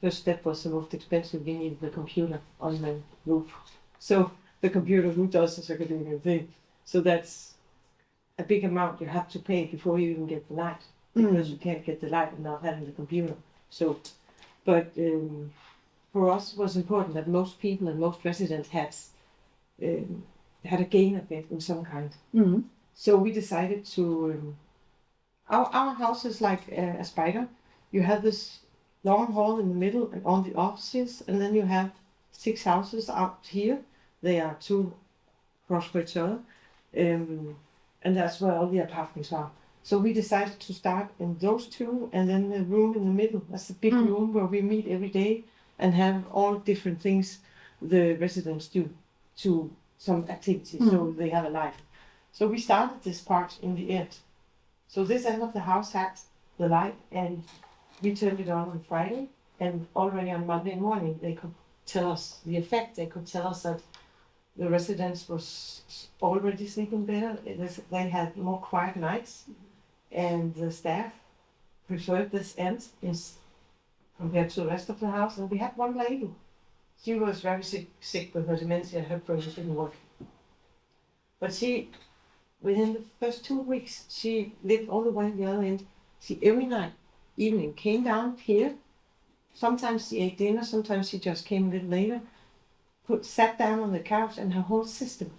The first step was the most expensive. We needed the computer on the roof. So the computer who does the Circadian thing. So that's a big amount you have to pay before you even get the light, because you can't get the light without having the computer. So, but for us it was important that most people and most residents had a gain effect in some kind. So we decided to. Our house is like a spider. You have this long hall in the middle and on the offices, and then you have 6 houses out here. They are 2 across each other, and that's where all the apartments are. So we decided to start in those 2, and then the room in the middle. That's the big room where we meet every day and have all different things the residents do to some activities, so they have a life. So we started this part in the end. So this end of the house had the light, and we turned it on Friday, and already on Monday morning they could tell us the effect. They could tell us that the residents was already sleeping better. They had more quiet nights, and the staff preferred this end compared to the rest of the house. And we had one lady. She was very sick with her dementia. Her brain didn't work. But she, within the first 2 weeks, she lived all the way at the other end. She every evening came down here. Sometimes she ate dinner, sometimes she just came a little later, sat down on the couch, and her whole system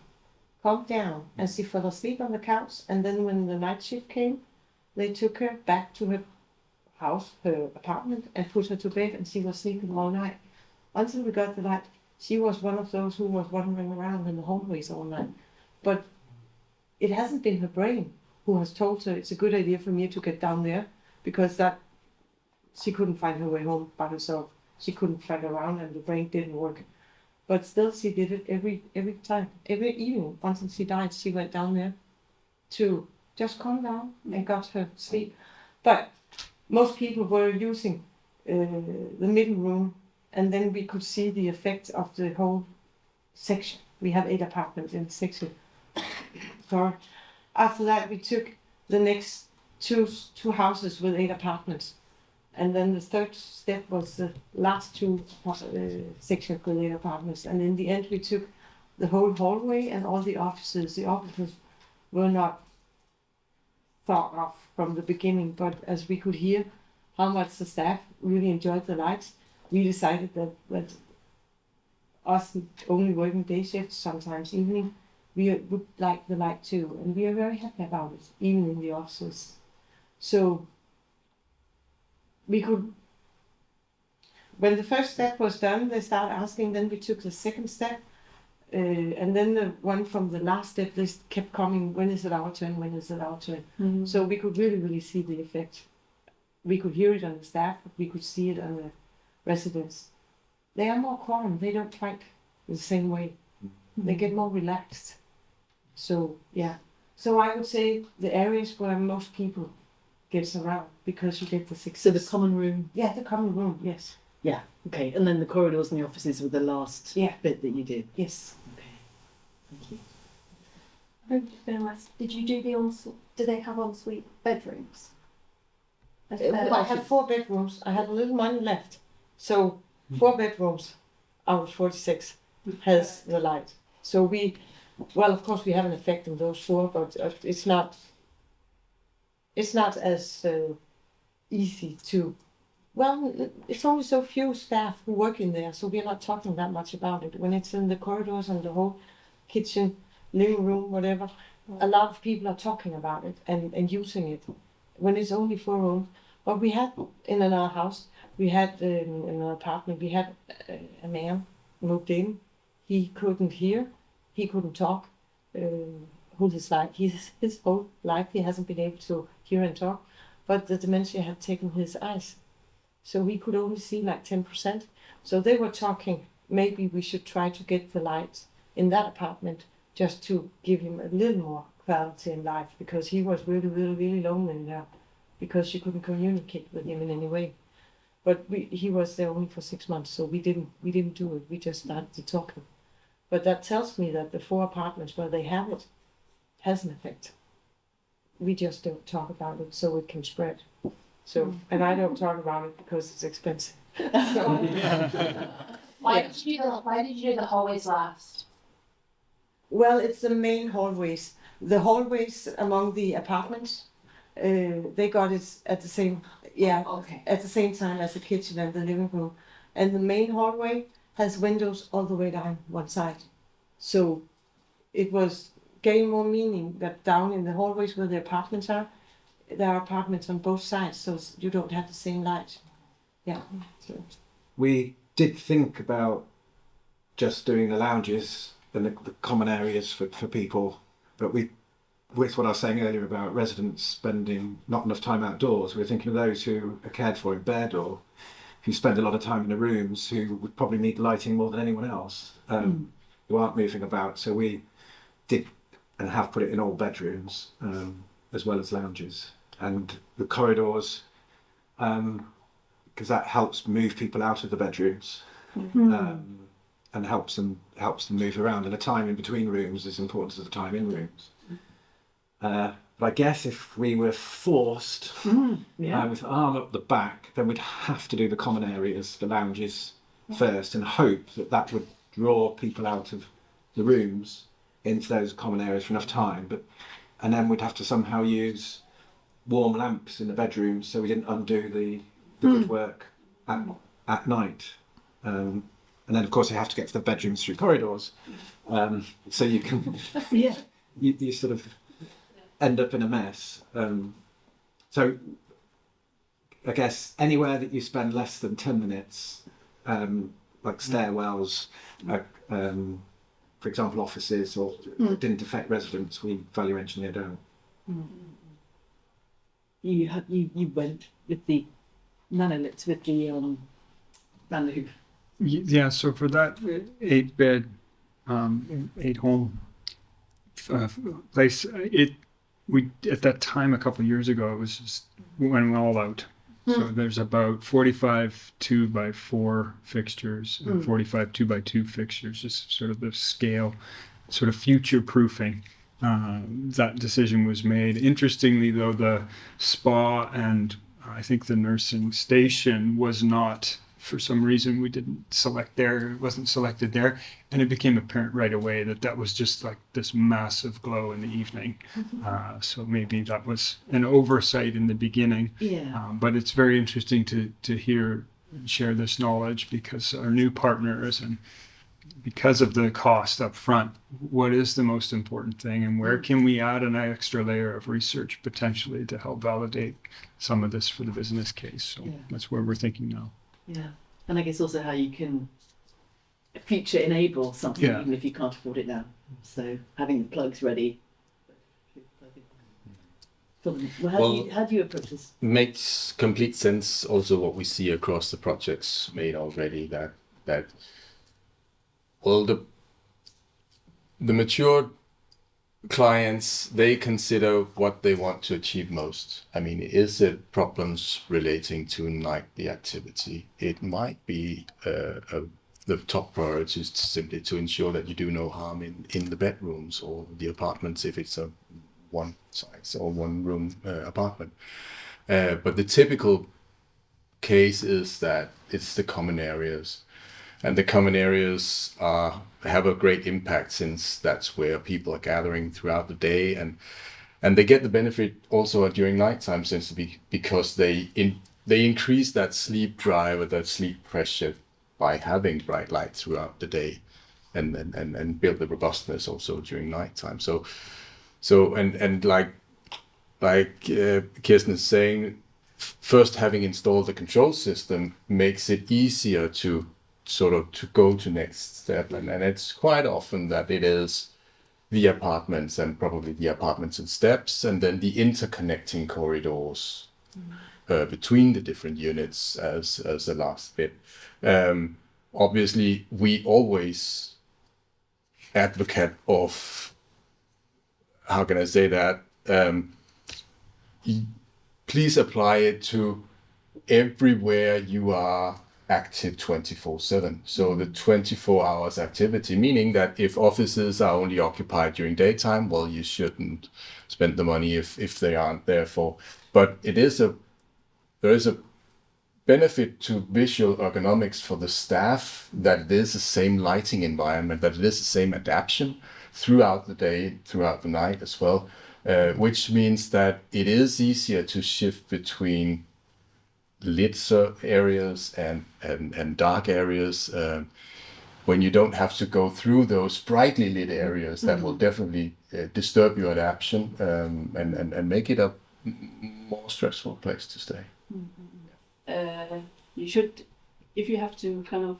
calmed down, and she fell asleep on the couch. And then when the night shift came, they took her back to her house, her apartment, and put her to bed, and she was sleeping all night. Until we got the light, she was one of those who was wandering around in the hallways all night. But it hasn't been her brain who has told her it's a good idea for me to get down there, because that she couldn't find her way home by herself. She couldn't find around, and the brain didn't work. But still, she did it every time, every evening until she died. She went down there to just calm down and got her sleep. But most people were using the middle room, and then we could see the effect of the whole section. We have 8 apartments in the section. So after that, we took the next two houses with 8 apartments. And then the third step was the last 2 sections with 8 apartments. And in the end, we took the whole hallway and all the offices. The offices were not thought of from the beginning, but as we could hear how much the staff really enjoyed the lights, we decided that us only working day shifts, sometimes evening, we would like the light too. And we are very happy about it, even in the offices. So we could, when the first step was done, they started asking, then we took the second step, and then the one from the last step, they kept coming, when is it our turn, when is it our turn? So we could really see the effect. We could hear it on the staff, we could see it on the residents. They are more calm, they don't fight the same way. They get more relaxed. So, yeah. So I would say the areas where most people gets around, because you get the 6. So the common room? Yeah, the common room, yes. Yeah, okay. And then the corridors and the offices were the last bit that you did? Yes. Okay, thank you. I'm just going to ask, did you do the ensuite? Do they have ensuite bedrooms? I had 4 bedrooms. I had a little money left. So 4 bedrooms out of 46 has the light. So well, of course we have an effect in those 4, but it's not as easy to, well, it's only so few staff who work in there, so we're not talking that much about it. When it's in the corridors and the whole kitchen, living room, whatever, a lot of people are talking about it and using it. When it's only 4 rooms, but we had in another house, we had in an apartment, we had a man moved in. He couldn't hear, he couldn't talk. His whole life he hasn't been able to hear and talk, but the dementia had taken his eyes, so he could only see like 10%. So they were talking, maybe we should try to get the lights in that apartment just to give him a little more quality in life, because he was really, really, really lonely in there, because she couldn't communicate with him in any way. But he was there only for 6 months, so we didn't do it. We just started to talk. But that tells me that the 4 apartments where they have it has an effect. We just don't talk about it so it can spread. So, and I don't talk about it because it's expensive. Why did you do the hallways last? Well, it's the main hallways. The hallways among the apartments, they got it at the same, Okay. at the same time as the kitchen and the living room. And the main hallway has windows all the way down one side. So it was getting more meaning that down in the hallways where the apartments are, there are apartments on both sides, so you don't have the same light. Yeah. So. We did think about just doing the lounges and the common areas for people, but with what I was saying earlier about residents spending not enough time outdoors, we were thinking of those who are cared for in bed or who spend a lot of time in the rooms, who would probably need lighting more than anyone else, who aren't moving about. So we did and have put it in all bedrooms, as well as lounges. And the corridors, because that helps move people out of the bedrooms, and helps them move around. And the time in between rooms is important as the time in rooms. But I guess if we were forced with arm up the back, then we'd have to do the common areas, the lounges first, and hope that would draw people out of the rooms into those common areas for enough time. And then we'd have to somehow use warm lamps in the bedrooms so we didn't undo the good work at night. And then of course you have to get to the bedrooms through corridors, so you can you sort of end up in a mess. So I guess anywhere that you spend less than 10 minutes, like stairwells, for example offices, or didn't affect residents, we value engineered out. You went with the nanoliths with the Vanloof. Yeah, so for that 8-bed, 8-home place, we at that time a couple of years ago, it was just went all out. So there's about 45 2x4 fixtures and 45 2x2 fixtures, just sort of the scale, sort of future proofing. That decision was made. Interestingly, though, the spa and I think the nursing station was not, for some reason, we didn't select there. It wasn't selected there, and it became apparent right away that was just like this massive glow in the evening. So maybe that was an oversight in the beginning. But it's very interesting to hear and share this knowledge, because our new partners, and because of the cost up front, what is the most important thing, and where can we add an extra layer of research potentially to help validate some of this for the business case. So that's where we're thinking now. Yeah, and I guess also how you can future enable something even if you can't afford it now. So having the plugs ready. Well, how do you approach this? Makes complete sense. Also, what we see across the projects made already, that well, the mature clients, they consider what they want to achieve most. I mean, is it problems relating to nightly activity? It might be the top priority is simply to ensure that you do no harm in the bedrooms or the apartments if it's a one size or one room apartment. But the typical case is that it's the common areas. And the common areas have a great impact, since that's where people are gathering throughout the day, and they get the benefit also during nighttime, since because they increase that sleep drive or that sleep pressure by having bright light throughout the day, and build the robustness also during nighttime. So like Kirsten is saying, first having installed the control system makes it easier to go to next step, and it's quite often that it is the apartments, and probably the apartments and steps, and then the interconnecting corridors between the different units as the last bit. Obviously, we always advocate of, how can I say that, please apply it to everywhere you are active 24/7. So the 24 hours activity, meaning that if offices are only occupied during daytime, well, you shouldn't spend the money if they aren't there for. But it is a there is a benefit to visual ergonomics for the staff, that it is the same lighting environment, that it is the same adaptation throughout the day, throughout the night as well, which means that it is easier to shift between lit areas and dark areas when you don't have to go through those brightly lit areas that will definitely disturb your adaptation and make it a more stressful place to stay. You should, if you have to kind of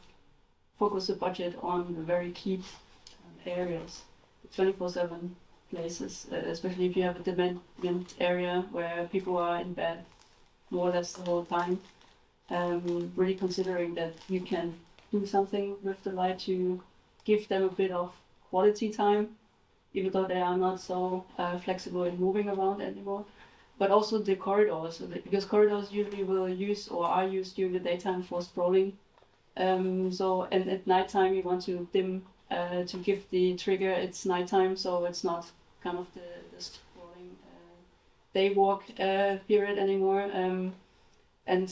focus the budget on the very key areas, 24/7 places, especially if you have a development area where people are in bed more or less the whole time, really considering that you can do something with the light to give them a bit of quality time, even though they are not so flexible in moving around anymore. But also the corridors, because corridors usually will use or are used during the daytime for scrolling. And at nighttime you want to dim to give the trigger it's nighttime, so it's not kind of the scrolling day walk period anymore. And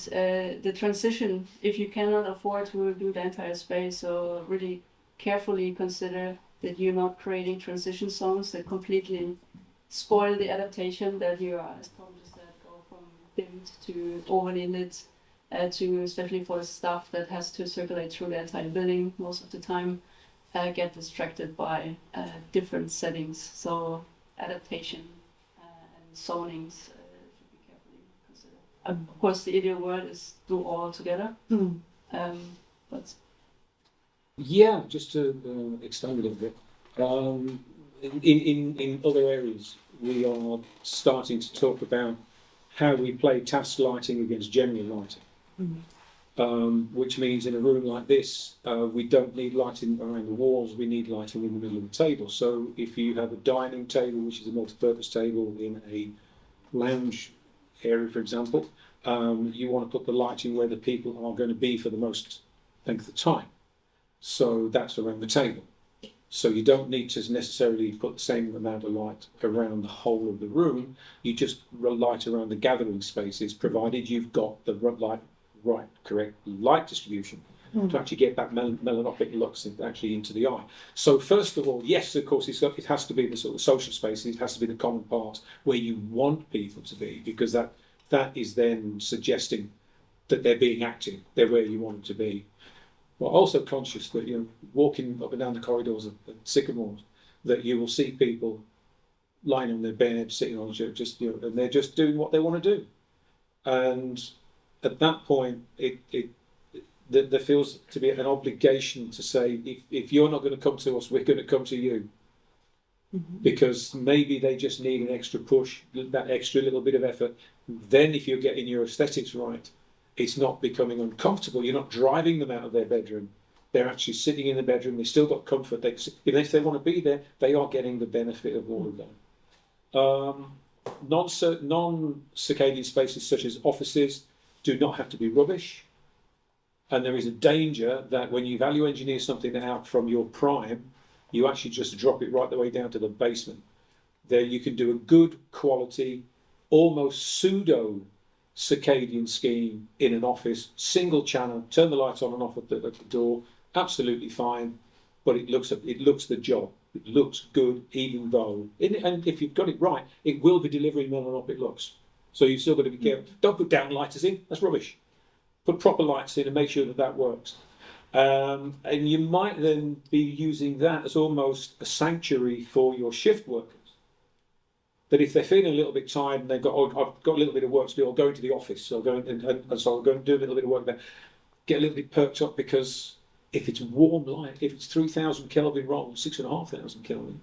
the transition, if you cannot afford to do the entire space, so really carefully consider that you're not creating transition zones that completely spoil the adaptation, that you are, as Tom just said, go from dimmed to overly lit, to, especially for the staff that has to circulate through the entire building most of the time, get distracted by different settings. So adaptation and zonings should be carefully considered. Of course, the ideal word is do all together. But yeah, just to expand a little bit. In other areas, we are starting to talk about how we play task lighting against general lighting, which means in a room like this, we don't need lighting around the walls, we need lighting in the middle of the table. So if you have a dining table, which is a multi-purpose table in a lounge area, for example, you want to put the lighting where the people are going to be for the most length of time. So that's around the table. So you don't need to necessarily put the same amount of light around the whole of the room. You just light around the gathering spaces, provided you've got the correct light distribution to actually get that melanopic lux actually into the eye. So first of all, yes, of course, it has to be the sort of social spaces. It has to be the common part where you want people to be, because that is then suggesting that they're being active. They're where you want them to be. But also conscious that, walking up and down the corridors of Sycamores, that you will see people lying on their bed, sitting on a chair, and they're just doing what they want to do. And at that point, there feels to be an obligation to say, if you're not going to come to us, we're going to come to you. Because maybe they just need an extra push, that extra little bit of effort. Then if you're getting your aesthetics right, it's not becoming uncomfortable. You're not driving them out of their bedroom. They're actually sitting in the bedroom. They've still got comfort. If they want to be there, they are getting the benefit of all of that. Non-circadian spaces such as offices do not have to be rubbish. And there is a danger that when you value engineer something out from your prime, you actually just drop it right the way down to the basement. There you can do a good quality, almost pseudo circadian scheme in an office, single channel, turn the lights on and off at the door, absolutely fine, but it looks the job. It looks good, even though, and if you've got it right, it will be delivering melanopic looks. So you've still got to be careful. Don't put down lighters in, that's rubbish. Put proper lights in and make sure that works. And you might then be using that as almost a sanctuary for your shift workers. That if they're feeling a little bit tired and they've got, I've got a little bit of work to do, I'll go into the office. So I'll go and so I'll go and do a little bit of work there. Get a little bit perked up, because if it's warm light, if it's 3,000 Kelvin rather than 6,500 Kelvin,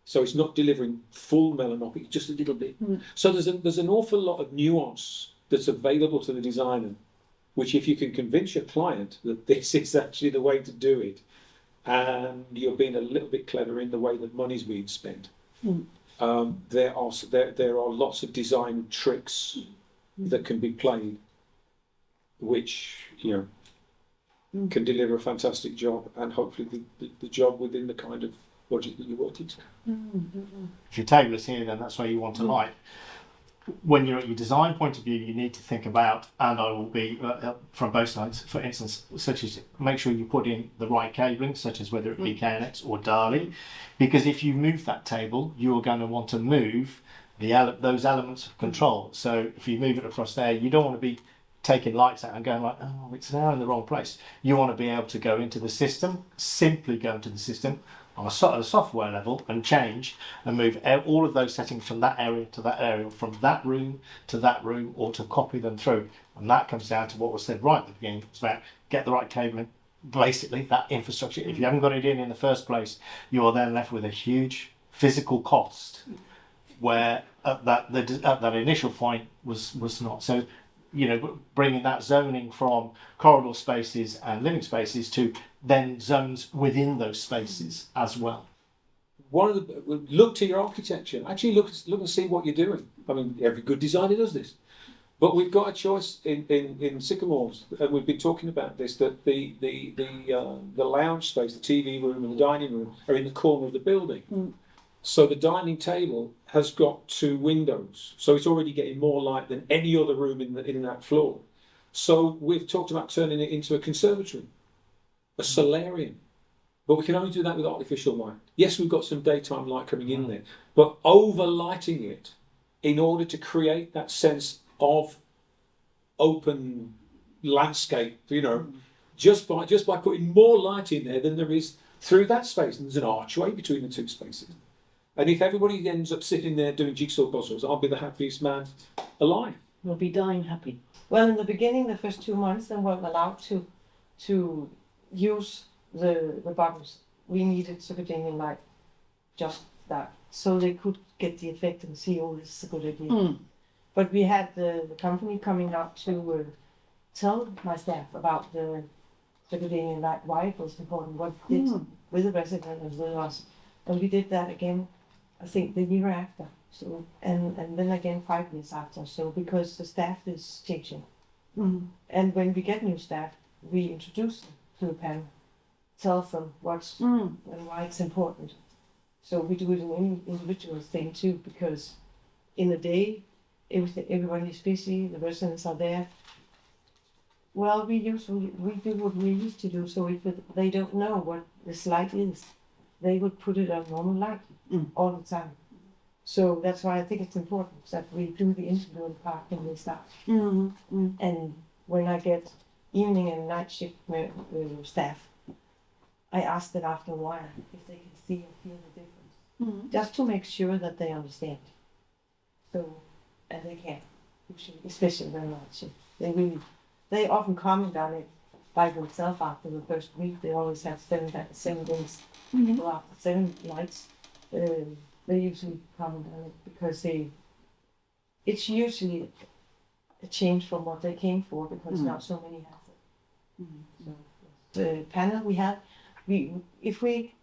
so it's not delivering full melanopic, just a little bit. So there's an awful lot of nuance that's available to the designer, which if you can convince your client that this is actually the way to do it, and you're being a little bit clever in the way that money's being spent. There are lots of design tricks that can be played, which can deliver a fantastic job, and hopefully the job within the kind of budget that you wanted. If your table is here, then that's where you want to light. when you're at your design point of view, you need to think about, and I will be from both sides, for instance, such as make sure you put in the right cabling, such as whether it be KNX or Dali, because if you move that table, you are going to want to move those elements of control. So if you move it across there, you don't want to be taking lights out and going like, oh, it's now in the wrong place. You want to be able to go into the system, simply go into the system on a software level and change and move all of those settings from that area to that area, from that room to that room, or to copy them through. And that comes down to what was said right at the beginning. It's about get the right cabling, basically that infrastructure. If you haven't got it in the first place, you are then left with a huge physical cost where at that initial point was not. So, bringing that zoning from corridor spaces and living spaces to then zones within those spaces as well. Look to your architecture. Actually, look and see what you're doing. I mean, every good designer does this. But we've got a choice in Sycamores, and we've been talking about this, that the lounge space, the TV room and the dining room are in the corner of the building. Mm. So the dining table has got 2 windows, so it's already getting more light than any other room in that floor. So we've talked about turning it into a conservatory, a solarium, but we can only do that with artificial light. Yes, we've got some daytime light coming in there, but overlighting it in order to create that sense of open landscape, just by putting more light in there than there is through that space. And there's an archway between the 2 spaces. And if everybody ends up sitting there doing jigsaw puzzles, I'll be the happiest man alive. We'll be dying happy. Well, in the beginning, the first 2 months, they weren't allowed to use the buttons. We needed Circadian light, just that, so they could get the effect and see, oh, this is a good idea. Mm. But we had the company coming out to tell my staff about the Circadian light, why it was important, what it did with the resident and with us. And we did that again, I think, the year after. So and then again 5 years after. So because the staff is changing. Mm. And when we get new staff, we introduce them to the panel, tell them what's and why it's important. So we do it in any individual thing too, because in the day, everybody is busy, the residents are there. Well, we do what we used to do, so if they don't know what this light is, they would put it on normal light all the time. So that's why I think it's important that we do the individual part when we start. Mm-hmm. And when I get evening and night shift staff, I ask them after a while if they can see and feel the difference, just to make sure that they understand. So, and they can, especially when night shift. They often comment on it by themselves after the first week. They always have 7 days. Mm-hmm. Well, after 7 nights, they usually comment on it because it's usually a change from what they came for, because not so many have it. Mm-hmm. So the panel we have, if we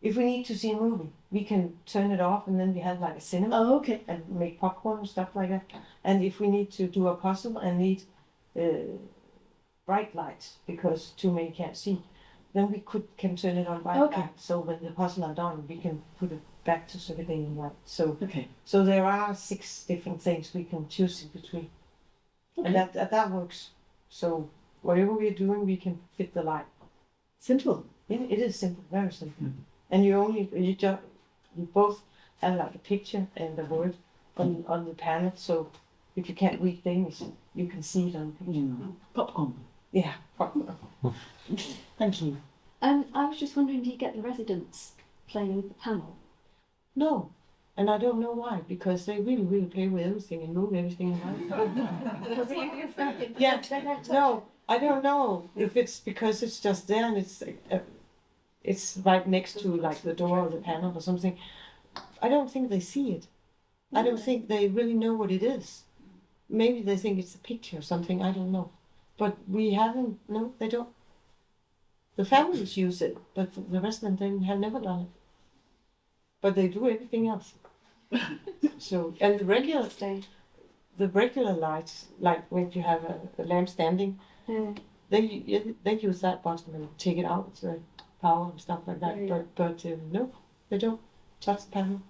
need to see a movie, we can turn it off, and then we have like a cinema. Oh, okay. And make popcorn and stuff like that. And if we need to do a puzzle and need bright lights because too many can't see, then we can turn it on right back. So when the puzzle are done, we can put it back to Circadian light. So so there are 6 different things we can choose in between, and that works. So whatever we're doing, we can fit the light. Simple. Yeah, it is simple, very simple. Mm-hmm. And you both have like a picture and a word on the panel. So if you can't read Danish, you can see it on the picture. Popcorn. Yeah, popcorn. Thank you. I was just wondering, do you get the residents playing with the panel? No, and I don't know why, because they really play with everything and move everything around. No, I don't know if it's because it's just there and it's right next to like the door of the panel or something. I don't think they see it. I don't think they really know what it is. Maybe they think it's a picture or something, I don't know. But we haven't, no, they don't. The families use it, but the residents, they have never done it. But they do everything else. So, and the regular lights, like when you have a lamp standing, they use that button and take it out, the power and stuff like that. But no, they don't touch the panel.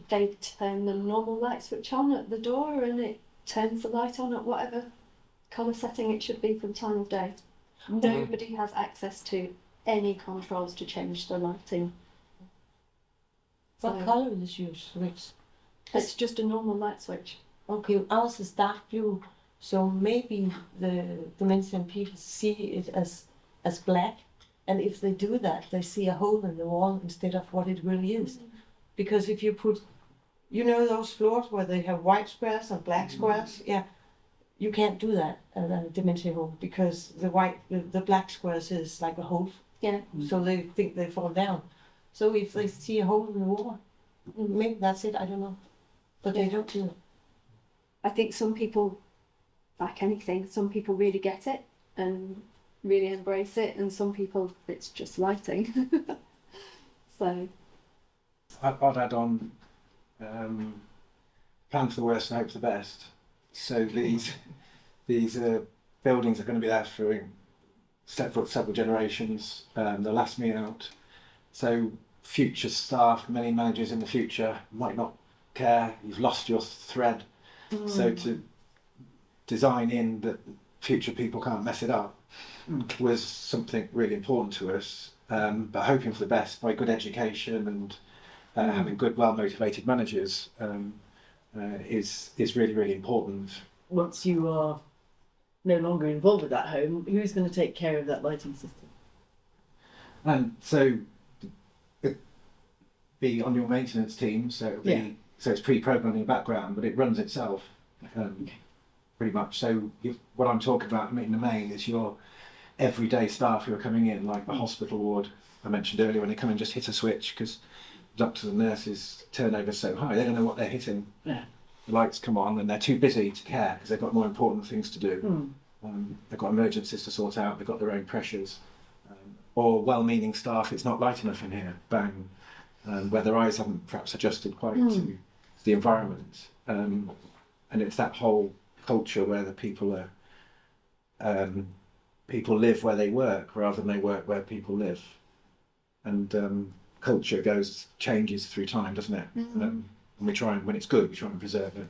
they turn the normal light switch on at the door and it turns the light on at whatever colour setting it should be for the time of day. Nobody has access to any controls to change the lighting. What color is your switch? It's just a normal light switch. Okay, ours is dark blue, so maybe the dementia people see it as black, and if they do that, they see a hole in the wall instead of what it really is. Because if you put, you know, those floors where they have white squares and black squares, yeah, you can't do that at a dementia home because the black squares is like a hole. Yeah. So they think they fall down. So if they see a hole in the wall, maybe that's it. I don't know, but they don't do it. I think some people, like anything, some people really get it and really embrace it, and some people it's just lighting. So. I'd add on, plan for the worst and hope for the best. So these buildings are going to be there for several generations. They'll last me out. So future staff, many managers in the future might not care. You've lost your thread. So to design in that future people can't mess it up was something really important to us. But hoping for the best by good education and having good, well-motivated managers is really, really important. Once you are no longer involved with that home, who's going to take care of that lighting system? And so it'd be on your maintenance team, so it'll be, so it's pre-programmed in the background, but it runs itself pretty much. So what I'm talking about in the main is your everyday staff who are coming in, like the hospital ward I mentioned earlier, when they come and just hit a switch because doctors and nurses turnover is so high, they don't know what they're hitting. Yeah. The lights come on and they're too busy to care because they've got more important things to do. They've got emergencies to sort out, they've got their own pressures. Or well-meaning staff, it's not light enough in here, bang. Where their eyes haven't perhaps adjusted quite to the environment. And it's that whole culture where the people are, people live where they work rather than they work where people live. And culture changes through time, doesn't it? And we try and, when it's good, we try and preserve it.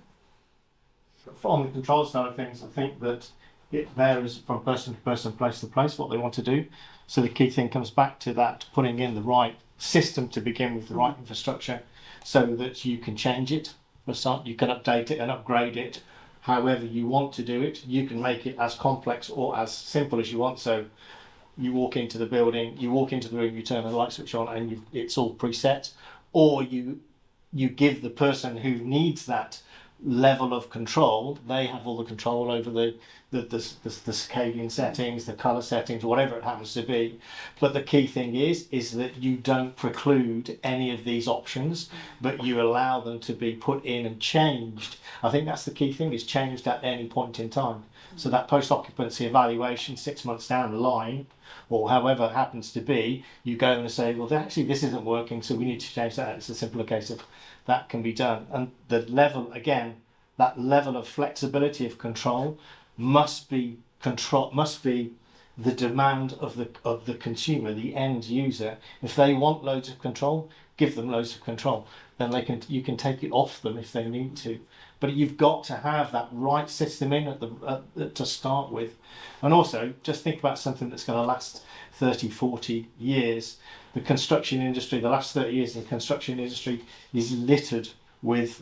On the control side of things, I think that it varies from person to person, place to place, what they want to do. So the key thing comes back to that, putting in the right system to begin with, the right infrastructure, so that you can change it. For start, you can update it and upgrade it however you want to do it. You can make it as complex or as simple as you want. So you walk into the building, you walk into the room, you turn the light switch on, and it's all preset. Or you give the person who needs that level of control, they have all the control over the circadian settings, the colour settings, whatever it happens to be. But the key thing is that you don't preclude any of these options, but you allow them to be put in and changed. I think that's the key thing, is changed at any point in time. So that post-occupancy evaluation 6 months down the line, or however it happens to be, you go and say, well, actually this isn't working, so we need to change that. It's a simpler case of that can be done. And the level, again, that level of flexibility of control must be the demand of the consumer, the end user. If they want loads of control, give them loads of control. Then you can take it off them if they need to. But you've got to have that right system in to start with. And also, just think about something that's going to last 30, 40 years. The construction industry, the last 30 years, the construction industry is littered with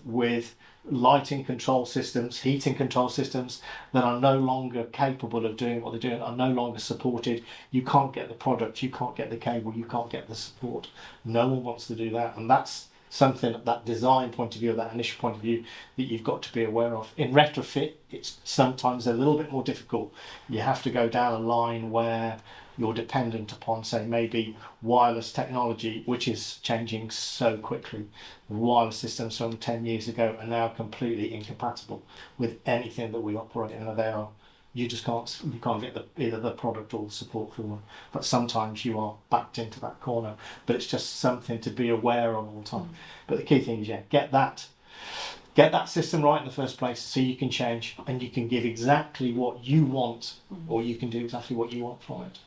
lighting control systems, heating control systems that are no longer capable of doing what they're doing, are no longer supported. You can't get the product, you can't get the cable, you can't get the support. No one wants to do that. And that's something at that design point of view, that initial point of view, that you've got to be aware of. In retrofit, it's sometimes a little bit more difficult. You have to go down a line where you're dependent upon, say, maybe wireless technology, which is changing so quickly. Wireless systems from 10 years ago are now completely incompatible with anything that we operate in. They are, you can't get either the product or the support for them. But sometimes you are backed into that corner. But it's just something to be aware of all the time. But the key thing is, get that system right in the first place, so you can change and you can give exactly what you want, or you can do exactly what you want from it.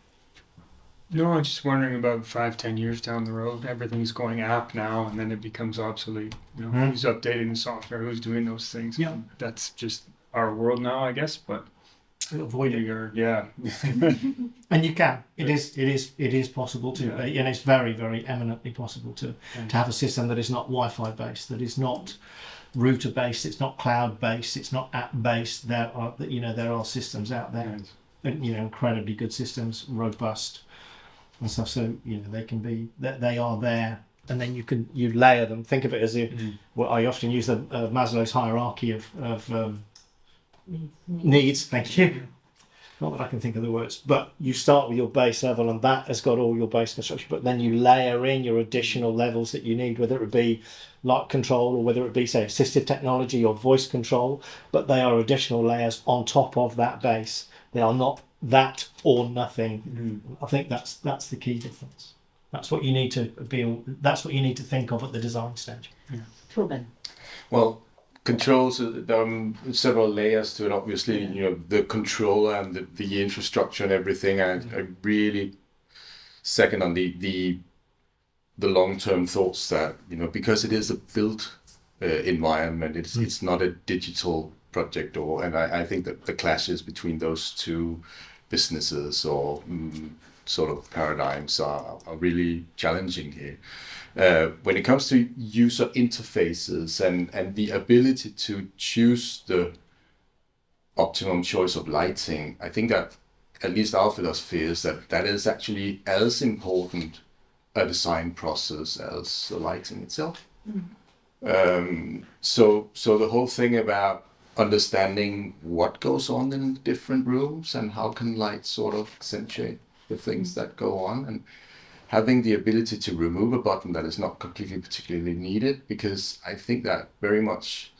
No, I'm just wondering about 5-10 years down the road, everything's going app now, and then it becomes obsolete. You know, who's updating the software, who's doing those things? Yeah. That's just our world now, I guess. But avoid it. Yeah. And you can. It is possible to, and it's very, very eminently possible to have a system that is not Wi-Fi based, that is not router based, it's not cloud based, it's not app based. There are systems out there, and, incredibly good systems, robust and stuff. So they can be, they are there, and then you layer them. Think of it as what I often use, the Maslow's hierarchy of needs. Thank you. Not that I can think of the words, but you start with your base level, and that has got all your base construction. But then you layer in your additional levels that you need, whether it be light control or whether it be, say, assistive technology or voice control. But they are additional layers on top of that base. They are not that or nothing. I think that's the key difference. That's what you need to be. That's what you need to think of at the design stage. Torben. Well, controls, there are several layers to it, obviously. The controller and the infrastructure and everything. I really second on the long-term thoughts that, because it is a built environment, it's not a digital project, and I think that the clashes between those two businesses or sort of paradigms are really challenging here. When it comes to user interfaces and the ability to choose the optimum choice of lighting, I think that at least our philosophy is that is actually as important a design process as the lighting itself. So the whole thing about understanding what goes on in different rooms and how can light sort of accentuate the things that go on, and having the ability to remove a button that is not completely particularly needed, because I think that very much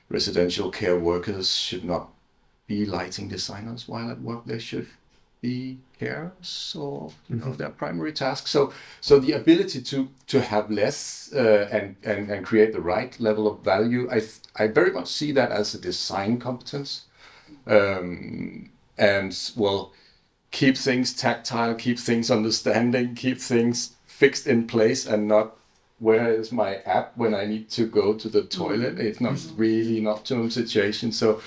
residential care workers should not be lighting designers while at work. They should be carers or their primary task. So the ability to have less and create the right level of value, I very much see that as a design competence, and keep things tactile, keep things understanding, keep things fixed in place, and not where is my app when I need to go to the toilet. It's not really an optimum situation. So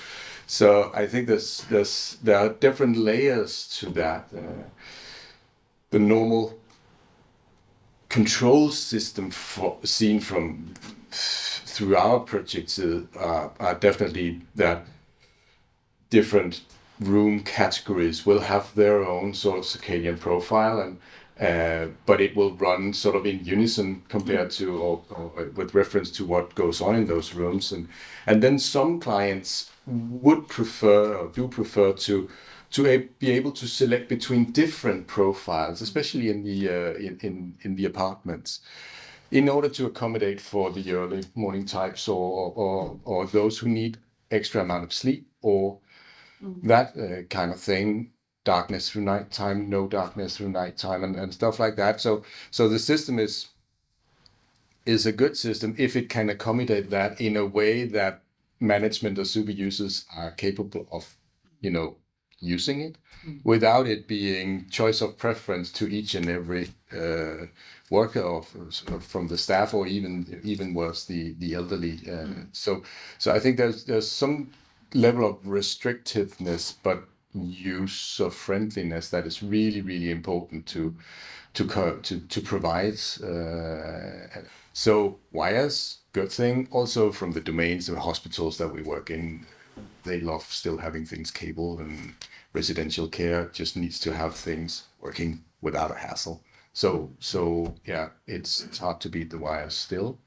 I think there are different layers to that. The normal control system seen through our projects are definitely that different room categories will have their own sort of circadian profile, and but it will run sort of in unison compared to or with reference to what goes on in those rooms, and then some clients would prefer or do prefer to be able to select between different profiles, especially in the apartments, in order to accommodate for the early morning types or those who need extra amount of sleep or that kind of thing, darkness through nighttime, no darkness through nighttime, and stuff like that. So the system is a good system if it can accommodate that in a way that management or super users are capable of, using it without it being choice of preference to each and every worker or from the staff, or even worse, the elderly. So I think there's some level of restrictiveness, but user friendliness that is really, really important to provide. So wires, good thing. Also from the domains of hospitals that we work in, they love still having things cabled, and residential care just needs to have things working without a hassle. So yeah, it's hard to beat the wires still,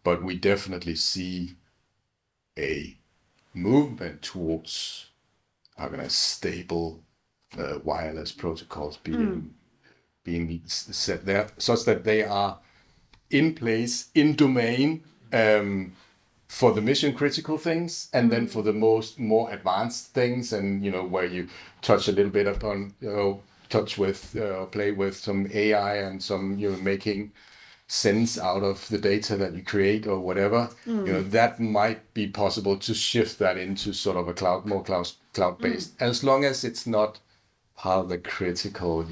but we definitely see a movement towards stable wireless protocols being set there, such that they are in place in domain for the mission critical things, and then for the more advanced things, and where you touch a little bit upon touch with play with some AI and some making sense out of the data that you create or whatever, that might be possible to shift that into sort of a cloud-based, as long as it's not part of the critical,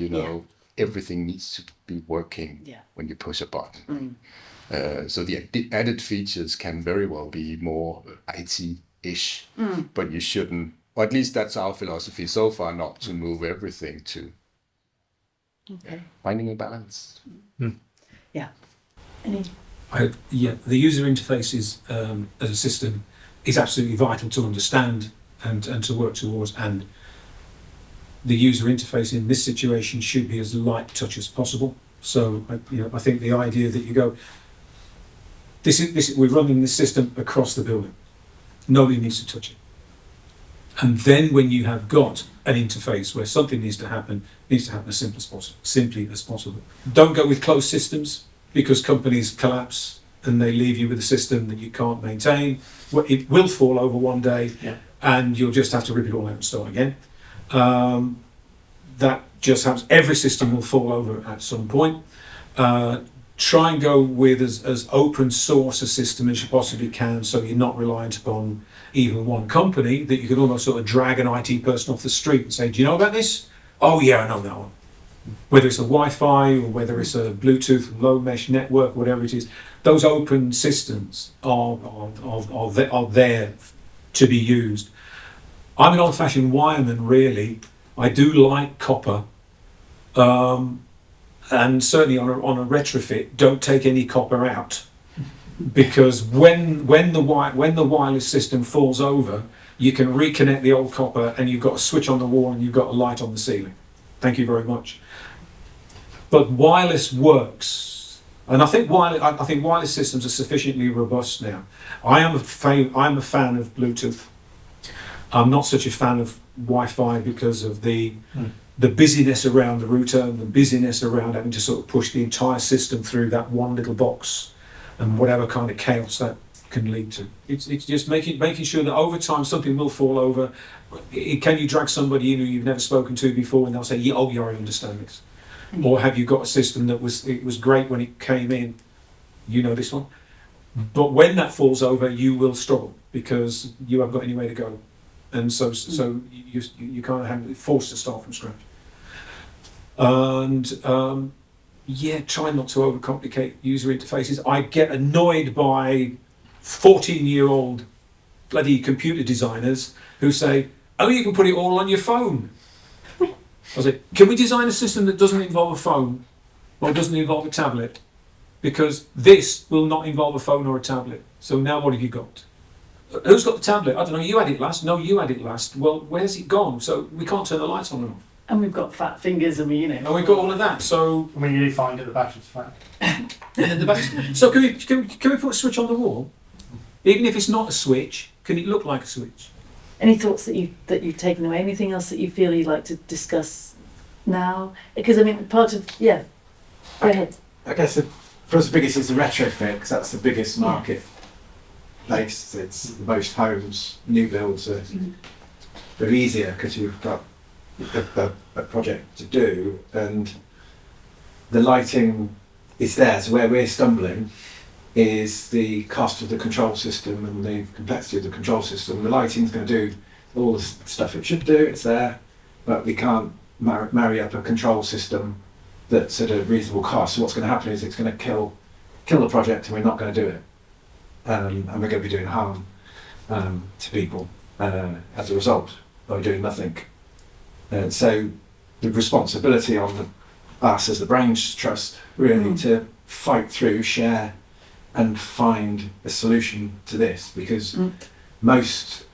everything needs to be working when you push a button. So the added features can very well be more IT-ish, but you shouldn't, or at least that's our philosophy so far, not to move everything to finding a balance. Yeah. The user interface is, as a system, is absolutely vital to understand and to work towards, and the user interface in this situation should be as light touch as possible. So I think the idea that you go, we're running this system across the building, nobody needs to touch it, and then when you have got an interface where something needs to happen as simply as possible. Don't go with closed systems, because companies collapse and they leave you with a system that you can't maintain. It will fall over one day, and you'll just have to rip it all out and start again. That just happens. Every system will fall over at some point. Try and go with as open source a system as you possibly can, so you're not reliant upon even one company, that you can almost sort of drag an IT person off the street and say, do you know about this? Oh yeah, I know that one. Whether it's a Wi-Fi or whether it's a Bluetooth low mesh network, whatever it is, those open systems are there to be used. I'm an old-fashioned wireman, really. I do like copper, and certainly on a retrofit, don't take any copper out, because when the wireless system falls over, you can reconnect the old copper, and you've got a switch on the wall and you've got a light on the ceiling. Thank you very much. But wireless works, and I think wireless systems are sufficiently robust now. I'm a fan of Bluetooth. I'm not such a fan of Wi-Fi because of the busyness around the router and the busyness around having to sort of push the entire system through that one little box, and whatever kind of chaos that can lead to. It's just making sure that over time something will fall over. Can you drag somebody in who you've never spoken to before and they'll say, yeah, I understand this? Or have you got a system that was great when it came in, this one? But when that falls over, you will struggle because you haven't got anywhere to go. And so you kind of have forced to start from scratch. And try not to overcomplicate user interfaces. I get annoyed by 14-year-old bloody computer designers who say, oh, you can put it all on your phone. I say, can we design a system that doesn't involve a phone or doesn't involve a tablet? Because this will not involve a phone or a tablet. So now what have you got? Who's got the tablet? I don't know, you had it last. No, you had it last. Well, where's it gone? So we can't turn the lights on and off. And we've got fat fingers and and we've got all of that. So you find that the battery's flat. So can we put a switch on the wall? Even if it's not a switch, can it look like a switch? Any thoughts that you've taken away? Anything else that you feel you'd like to discuss now? Because part of go ahead. I guess for us the biggest is the retrofit, because that's the biggest market place. It's the most homes. New builds are easier because you've got a project to do, and the lighting is there. So where we're stumbling is the cost of the control system and the complexity of the control system. The lighting's going to do all the stuff it should do, it's there, but we can't marry up a control system that's at a reasonable cost. So what's going to happen is it's going to kill the project, and we're not going to do it. And we're going to be doing harm to people as a result by doing nothing. So the responsibility on us as the Brains Trust really to fight through, share, and find a solution to this, because most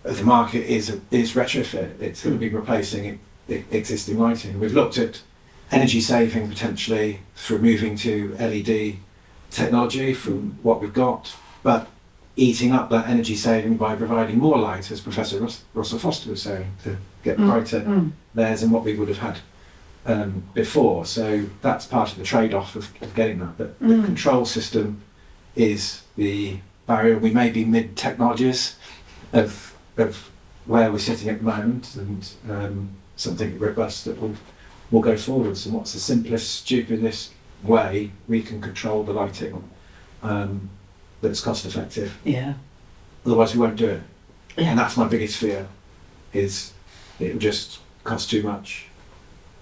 of the market is retrofit. It's going to be replacing existing lighting. We've looked at energy saving potentially through moving to LED technology from what we've got, but eating up that energy saving by providing more light, as Professor Russell Foster was saying, to get brighter layers than what we would have had before. So that's part of the trade-off of getting that. But the control system is the barrier. We may be mid-technologies of where we're sitting at the moment, and something robust that will go forwards. And what's the simplest, stupidest way we can control the lighting that's cost effective? Yeah. Otherwise we won't do it. Yeah. And that's my biggest fear, is it will just cost too much.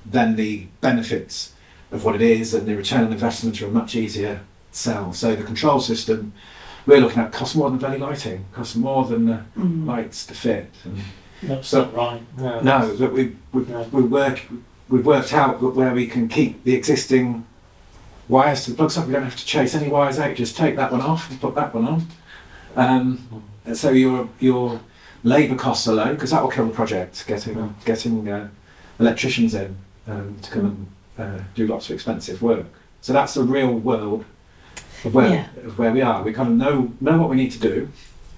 then the benefits of what it is and the return on investment are much easier to sell. So the control system we're looking at costs more than bloody lighting, costs more than the lights to fit. And that's not right. no, but we've worked out where we can keep the existing wires to the plug socket. We don't have to chase any wires out. Just take that one off and put that one on. And so your labour costs are low, because that will kill the project. Getting electricians in to come and do lots of expensive work. So that's the real world of where we are. We kind of know what we need to do.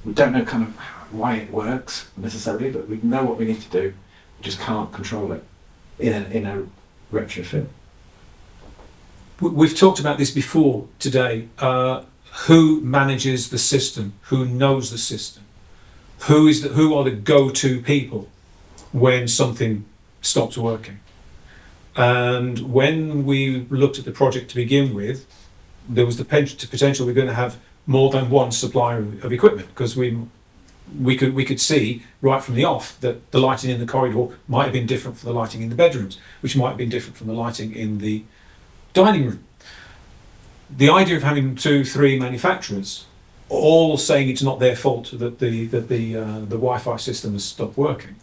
We don't know kind of why it works necessarily, but we know what we need to do. We just can't control it in a retrofit. We've talked about this before today. Who manages the system? Who knows the system? Who are the go-to people when something stops working? And when we looked at the project to begin with, there was the potential we're going to have more than one supplier of equipment, because we could see right from the off that the lighting in the corridor might have been different from the lighting in the bedrooms, which might have been different from the lighting in the dining room. The idea of having 2-3 manufacturers all saying it's not their fault that the Wi-Fi system has stopped working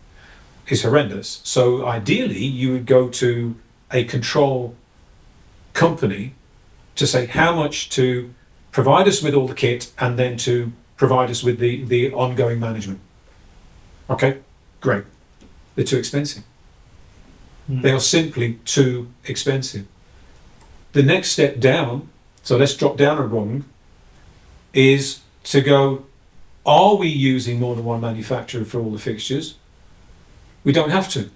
is horrendous. So ideally you would go to a control company to say how much to provide us with all the kit and then to provide us with the ongoing management. Okay, great. They're too expensive. They are simply too expensive. The next step down, so let's drop down a rung, is to go, are we using more than one manufacturer for all the fixtures? We don't have to.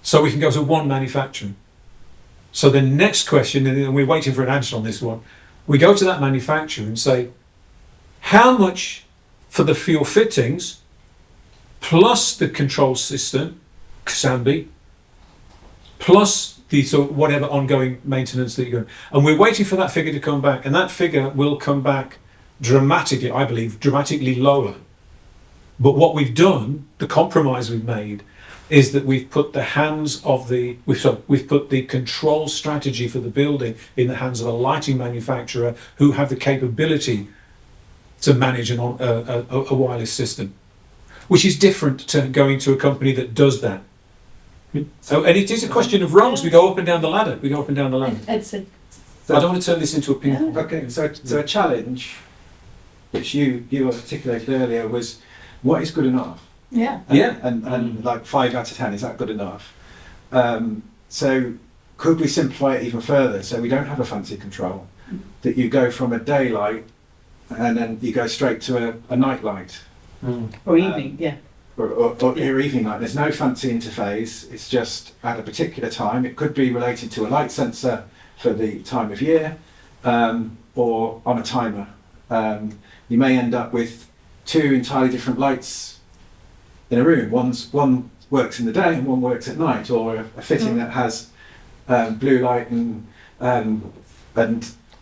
So we can go to one manufacturer. So the next question, and we're waiting for an answer on this one, we go to that manufacturer and say, how much for the fuel fittings plus the control system, Xambi, plus the sort of whatever ongoing maintenance that you're going, and we're waiting for that figure to come back, and that figure will come back dramatically, I believe, dramatically lower. But what we've done, the compromise we've made, is that we've put the hands of we've put the control strategy for the building in the hands of a lighting manufacturer who have the capability to manage a wireless system, which is different to going to a company that does that. So, and it is a question of rungs. We go up and down the ladder. I don't want to turn this into a ping pong. Okay, so a challenge, which you articulated earlier, was what is good enough? And like 5 out of 10, is that good enough? So could we simplify it even further, so we don't have a fancy control, that you go from a daylight and then you go straight to a night light? Or evening, or your evening light. There's no fancy interface, it's just at a particular time. It could be related to a light sensor for the time of year, or on a timer. You may end up with 2 entirely different lights in a room. One works in the day and one works at night, or a fitting that has blue light and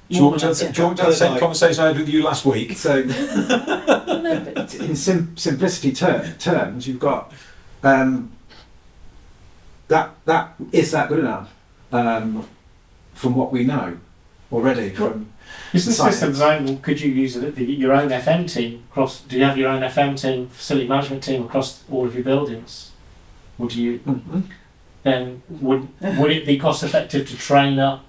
do you want to have the same conversation I had with you last week? So, in simplicity terms, you've got that is that good enough from what we know already from. Is the system designed? Could you use your own FM team across? Do you have your own FM team, facility management team across all of your buildings? Would you? Then would it be cost effective to train up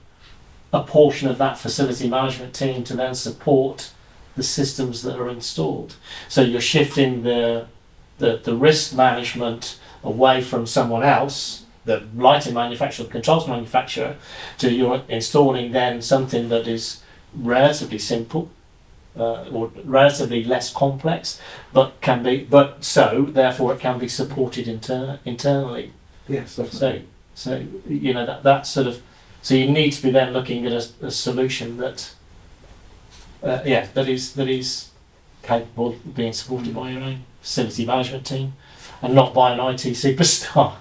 a portion of that facility management team to then support the systems that are installed? So you're shifting the risk management away from someone else, the lighting manufacturer, the controls manufacturer, to you're installing then something that is relatively simple or relatively less complex, but so therefore it can be supported internally. Yes, definitely. So you know that sort of. So you need to be then looking at a solution that is capable of being supported by your own facility management team, and not by an IT superstar.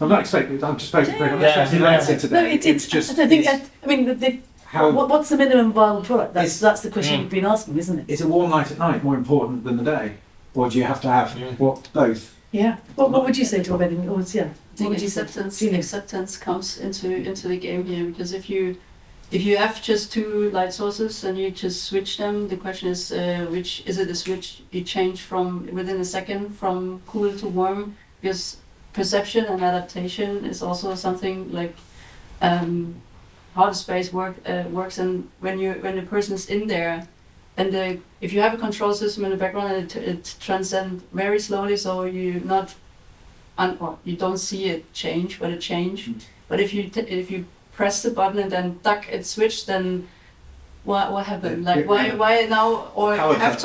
I'm not expecting. I'm just supposed to bring up today. It's just. I think. I mean, what's the minimum viable product? That's the question you've been asking, isn't it? Is a warm light at night more important than the day, or do you have to have both? Yeah. What would you say, Torben? I think acceptance comes into the game here, because if you have just two light sources and you just switch them, the question is which is it a switch you change from within a second from cool to warm, because perception and adaptation is also something like how the space works, and when the person's in there, and if you have a control system in the background and it transcends very slowly, so you not or you don't see it change, but it change. But if you press the button and then duck it switch, then what happened? Like why now? Or you have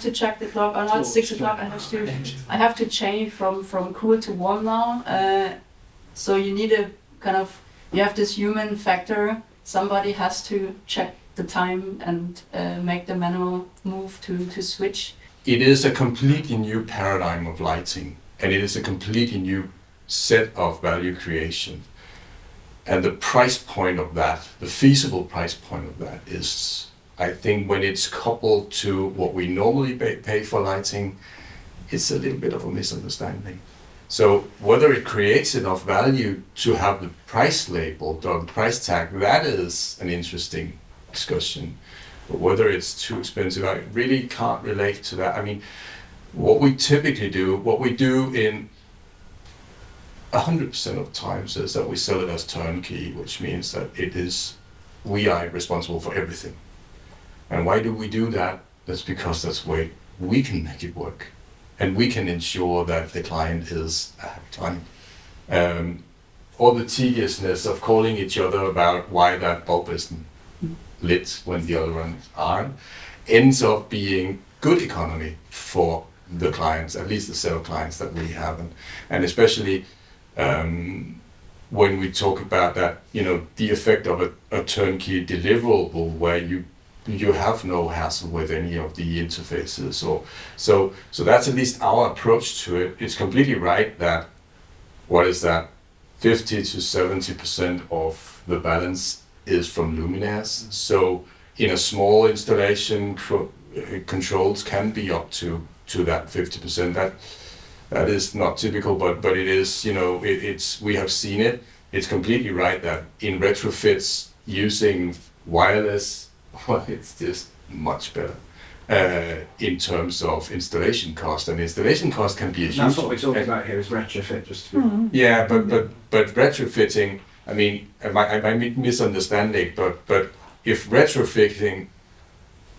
to check the clock. Oh, now it's 6 o'clock. I have to change from cool to warm now. So you need you have this human factor. Somebody has to check the time and make the manual move to switch. It is a completely new paradigm of lighting, and it is a completely new set of value creation. And the price point of that, the feasible price point of that is, I think when it's coupled to what we normally pay for lighting, it's a little bit of a misunderstanding. So whether it creates enough value to have the price labeled or the price tag, that is an interesting discussion. But whether it's too expensive, I really can't relate to that. I mean, what we do in 100% of times is that we sell it as turnkey, which means that we are responsible for everything. And why do we do that? That's because that's the way we can make it work. And we can ensure that the client is a happy client. All the tediousness of calling each other about why that bulb isn't lit when the other ones aren't ends up being good economy for the clients, at least the set of clients that we have. And especially when we talk about that, the effect of a turnkey deliverable where you have no hassle with any of the interfaces, so that's at least our approach to it. It's completely right that 50 to 70% of the balance is from luminaires. So in a small installation, controls can be up to that 50%. That is not typical, but it is, we have seen it. It's completely right that in retrofits using wireless, well, it's just much better in terms of installation cost. And installation cost can be a huge... That's what we're talking about here is retrofit. Yeah, but retrofitting, I mean, I might misunderstanding, but if retrofitting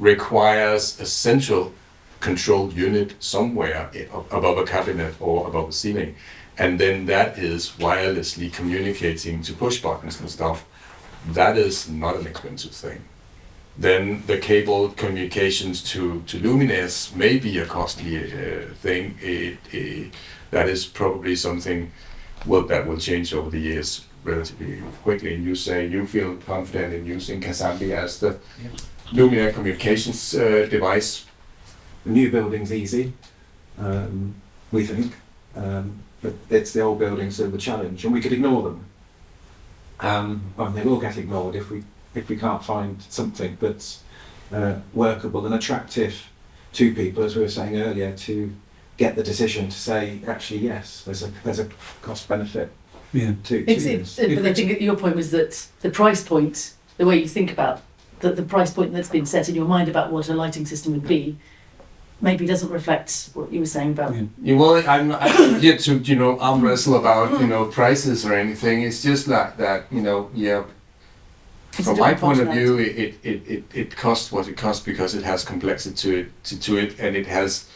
requires a central control unit somewhere above a cabinet or above a ceiling, and then that is wirelessly communicating to push buttons and stuff, that is not an expensive thing. Then the cable communications to luminaires may be a costly thing. That is probably something that will change over the years relatively quickly. And you say you feel confident in using Casambi as the luminaire communications device. The new building's easy, we think, but it's the old buildings that are the challenge, and we could ignore them. Well, they will get ignored if we can't find something that's workable and attractive to people, as we were saying earlier, to get the decision to say, actually, yes, there's a cost benefit. Yeah. But I think your point was that the price point, the way you think about the price point that's been set in your mind about what a lighting system would be, maybe doesn't reflect what you were saying about. Well, I'm not here to arm wrestle about prices or anything. It's just like that, From my point of view, it costs what it costs because it has complexity to it, and it has,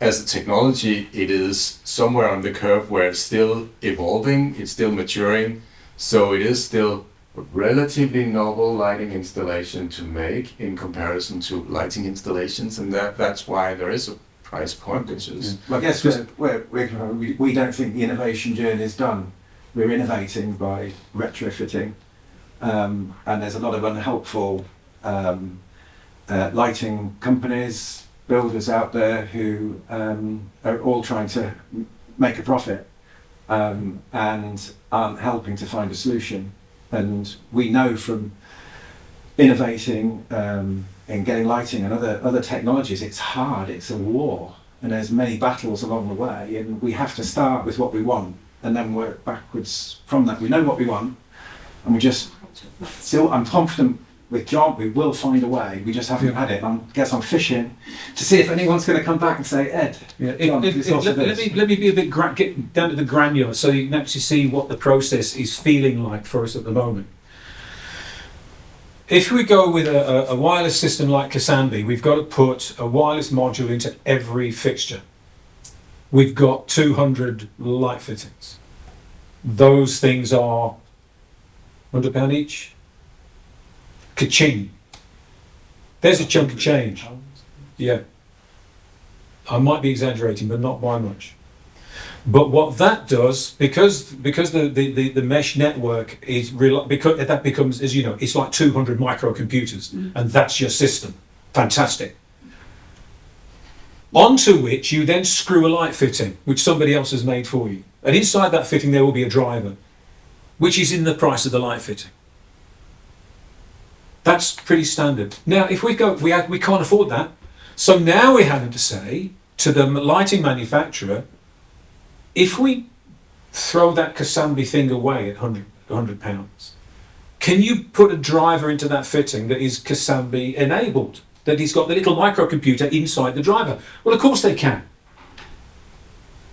as a technology, it is somewhere on the curve where it's still evolving, it's still maturing, so it is still a relatively novel lighting installation to make in comparison to lighting installations, and that's why there is a price point, which is... Well, I guess we don't think the innovation journey is done. We're innovating by retrofitting. And there's a lot of unhelpful lighting companies, builders out there who are all trying to make a profit and aren't helping to find a solution. And we know from innovating in getting lighting and other technologies, it's hard, it's a war. and there's many battles along the way, and we have to start with what we want and then work backwards from that. We know what we want, and we just still, I'm confident with John, we will find a way. We just haven't had it. I guess I'm fishing to see if anyone's going to come back and say, Ed, John, let me be a bit get down to the granular, so you can actually see what the process is feeling like for us at the moment. If we go with a wireless system like Kasambi, we've got to put a wireless module into every fixture. We've got 200 light fittings. Those things are £100 each. Ka-ching. There's a chunk of change. Yeah. I might be exaggerating, but not by much. But what that does, because the mesh network is because that becomes, as you know, it's like 200 microcomputers, and that's your system. Fantastic. Onto which you then screw a light fitting, which somebody else has made for you. And inside that fitting there will be a driver, which is in the price of the light fitting. That's pretty standard. Now, if we go, we can't afford that. So now we're having to say to the lighting manufacturer, if we throw that Kasambi thing away at £100, can you put a driver into that fitting that is Kasambi enabled? That he's got the little microcomputer inside the driver? Well, of course they can.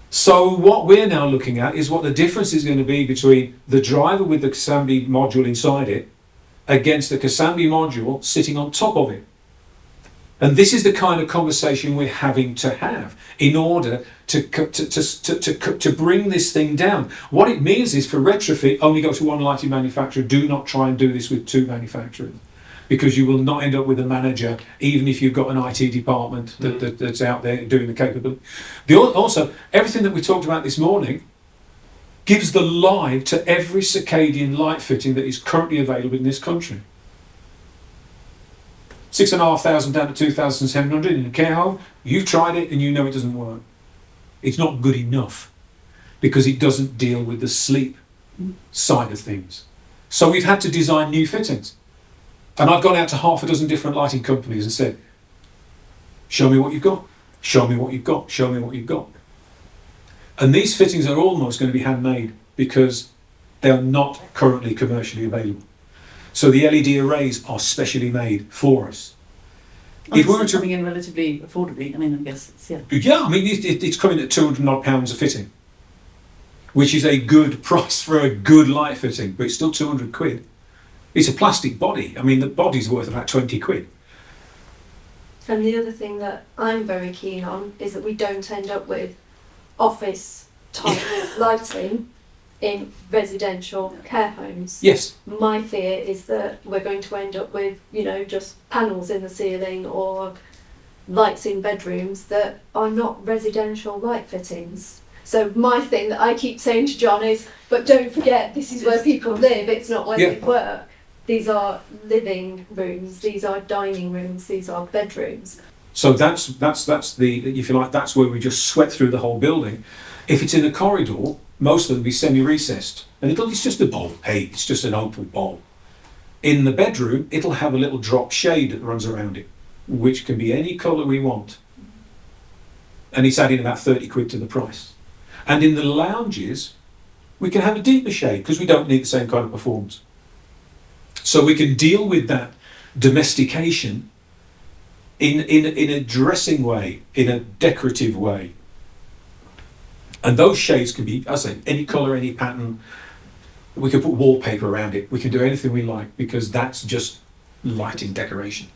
So what we're now looking at is what the difference is going to be between the driver with the Kasambi module inside it against the Kasambi module sitting on top of it. And this is the kind of conversation we're having to have in order to bring this thing down. What it means is for retrofit, only go to one lighting manufacturer. Do not try and do this with two manufacturers, because you will not end up with a manager, even if you've got an IT department that's out there doing the capability. Also, everything that we talked about this morning gives the lie to every Circadian light fitting that is currently available in this country. 6,500 down to 2,700 in a care home. You've tried it and you know it doesn't work. It's not good enough because it doesn't deal with the sleep side of things. So we've had to design new fittings. And I've gone out to half a dozen different lighting companies and said, show me what you've got, show me what you've got, show me what you've got. And these fittings are almost going to be handmade because they are not currently commercially available. So the LED arrays are specially made for us. If we were coming in relatively affordably, I mean, I guess it's, yeah. Yeah, I mean, it's coming at £200 a fitting, which is a good price for a good light fitting, but it's still 200 quid. It's a plastic body. I mean, the body's worth about 20 quid. And the other thing that I'm very keen on is that we don't end up with office type lighting in residential care homes. Yes. My fear is that we're going to end up with, you know, just panels in the ceiling or lights in bedrooms that are not residential light fittings. So my thing that I keep saying to John is, but don't forget, this is where people live, it's not where they work. These are living rooms, these are dining rooms, these are bedrooms. So that's the, if you like, that's where we just sweat through the whole building. If it's in a corridor, most of them will be semi-recessed. And it's just a bowl. Hey, it's just an open bowl. In the bedroom, it'll have a little drop shade that runs around it, which can be any colour we want. And it's adding about 30 quid to the price. And in the lounges, we can have a deeper shade because we don't need the same kind of performance. So we can deal with that domestication in a dressing way, in a decorative way. And those shades can be, as I say, any colour, any pattern. We can put wallpaper around it. We can do anything we like because that's just lighting decoration.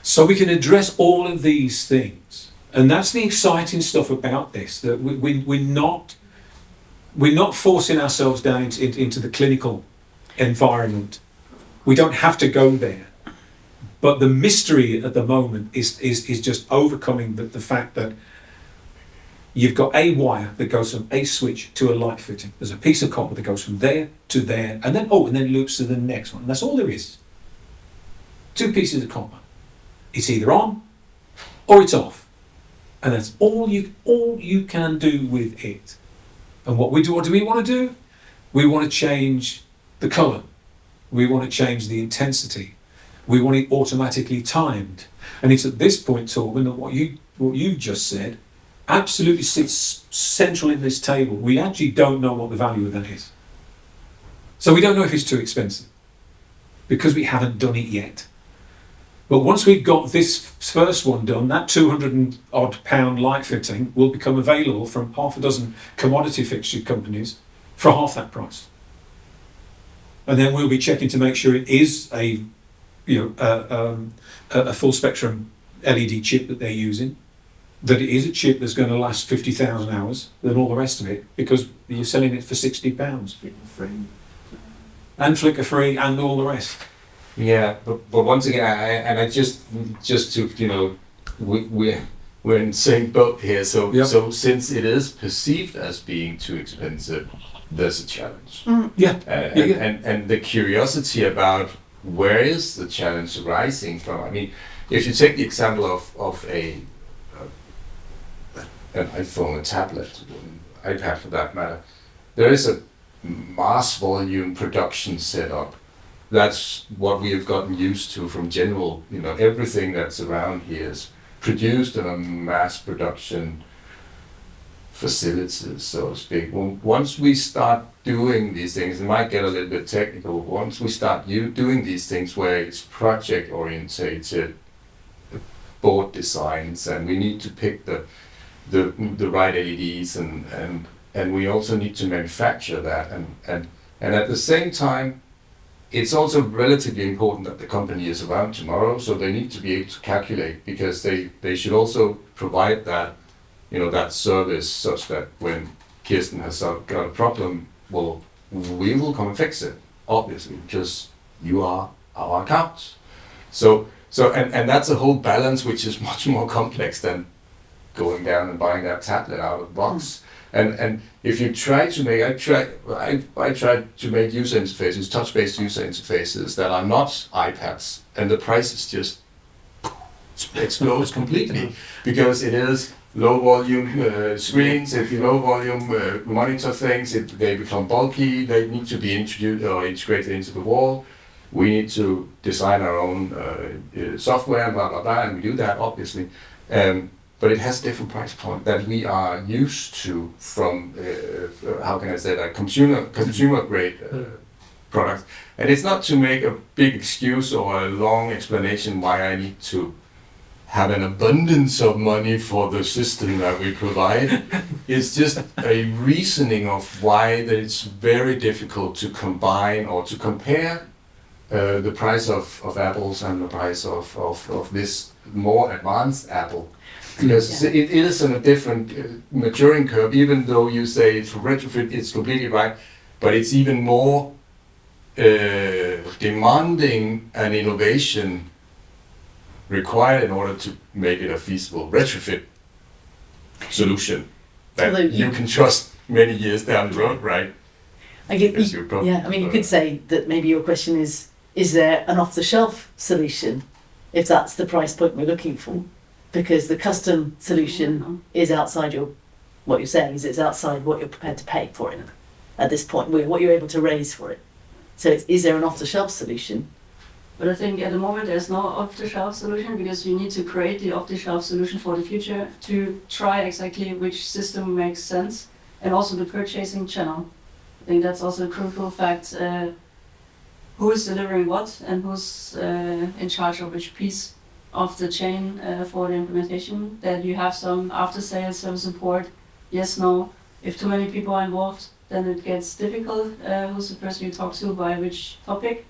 So we can address all of these things. And that's the exciting stuff about this, that we're not forcing ourselves down into the clinical environment. We don't have to go there. But the mystery at the moment is just overcoming the fact that you've got a wire that goes from a switch to a light fitting. There's a piece of copper that goes from there to there, and then loops to the next one. And that's all there is. Two pieces of copper. It's either on or it's off. And that's all you can do with it. And what do we want to do? We want to change the colour. We want to change the intensity. We want it automatically timed. And it's at this point, Torben, that what you just said absolutely sits central in this table, we actually don't know what the value of that is. So we don't know if it's too expensive because we haven't done it yet. But once we've got this first one done, that £200-odd light fitting will become available from half a dozen commodity fixture companies for half that price. And then we'll be checking to make sure it is a full spectrum LED chip that they're using, that it is a chip that's going to last 50,000 hours, and all the rest of it, because you're selling it for £60. And flicker free and all the rest. Yeah, but once again, I just to, we're in the same boat here. So Yep. So since it is perceived as being too expensive, there's a challenge. Yeah. And the curiosity about where is the challenge arising from? I mean, if you take the example of an iPhone, a tablet, an iPad for that matter, there is a mass volume production setup. That's what we have gotten used to from general, everything that's around here is produced in a mass production facilities, so to speak. Well, once we start doing these things, it might get a little bit technical, once we start doing these things where it's project orientated board designs, and we need to pick the right LEDs, and we also need to manufacture that, and at the same time, it's also relatively important that the company is around tomorrow, so they need to be able to calculate, because they should also provide that, that service, such that when Kirsten has got a problem, well, we will come and fix it, obviously, because you are our account. So and that's a whole balance which is much more complex than going down and buying that tablet out of the box. And if you try to make, I tried to make user interfaces, touch-based user interfaces that are not iPads, and the prices just explodes completely, because it is low volume screens, if you low volume monitor things, they become bulky, they need to be introduced or integrated into the wall. We need to design our own software, blah blah blah, and we do that obviously. But it has a different price point that we are used to from, how can I say that, consumer grade products. And it's not to make a big excuse or a long explanation why I need to have an abundance of money for the system that we provide. It's just a reasoning of why it's very difficult to combine or to compare the price of apples and the price of this more advanced apple. Because it is on a different maturing curve, even though you say it's for retrofit, it's completely right, but it's even more demanding an innovation required in order to make it a feasible retrofit solution that you can trust many years down the road, right? You could say that maybe your question is there an off-the-shelf solution, if that's the price point we're looking for? Because the custom solution is outside what you're saying is it's outside what you're prepared to pay for it at this point, what you're able to raise for it. So is there an off-the-shelf solution? But I think at the moment there's no off-the-shelf solution, because you need to create the off-the-shelf solution for the future to try exactly which system makes sense, and also the purchasing channel. I think that's also a crucial fact. Who is delivering what, and who's in charge of which piece of the chain for the implementation, that you have some after-sales service support, yes, no. If too many people are involved, then it gets difficult. Who's the person you talk to by which topic?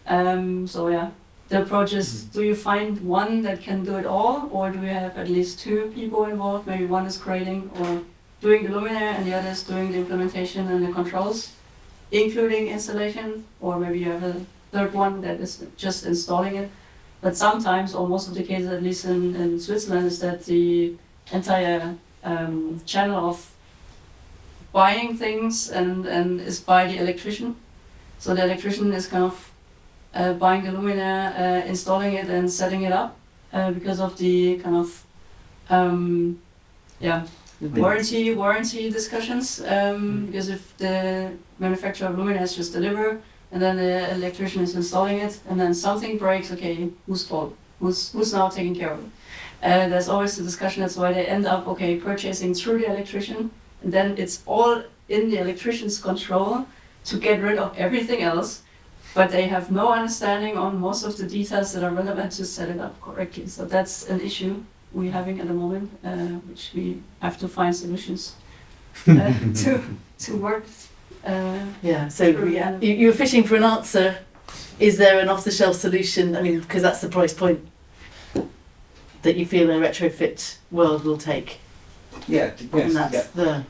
The approach is, do you find one that can do it all, or do we have at least two people involved? Maybe one is creating or doing the luminaire and the other is doing the implementation and the controls, including installation, or maybe you have a third one that is just installing it. But sometimes, or most of the cases, at least in Switzerland, is that the entire channel of buying things and is by the electrician. So the electrician is kind of buying the luminaire, installing it and setting it up, because of the kind of warranty discussions. Because if the manufacturer of luminaires just deliver, and then the electrician is installing it, and then something breaks, okay, whose fault? Who's now taking care of it? And there's always the discussion, that's why they end up, purchasing through the electrician, and then it's all in the electrician's control to get rid of everything else, but they have no understanding on most of the details that are relevant to set it up correctly. So that's an issue we're having at the moment, which we have to find solutions to work. So you were fishing for an answer. Is there an off-the-shelf solution? I mean, because that's the price point that you feel a retrofit world will take. Yeah, And that's to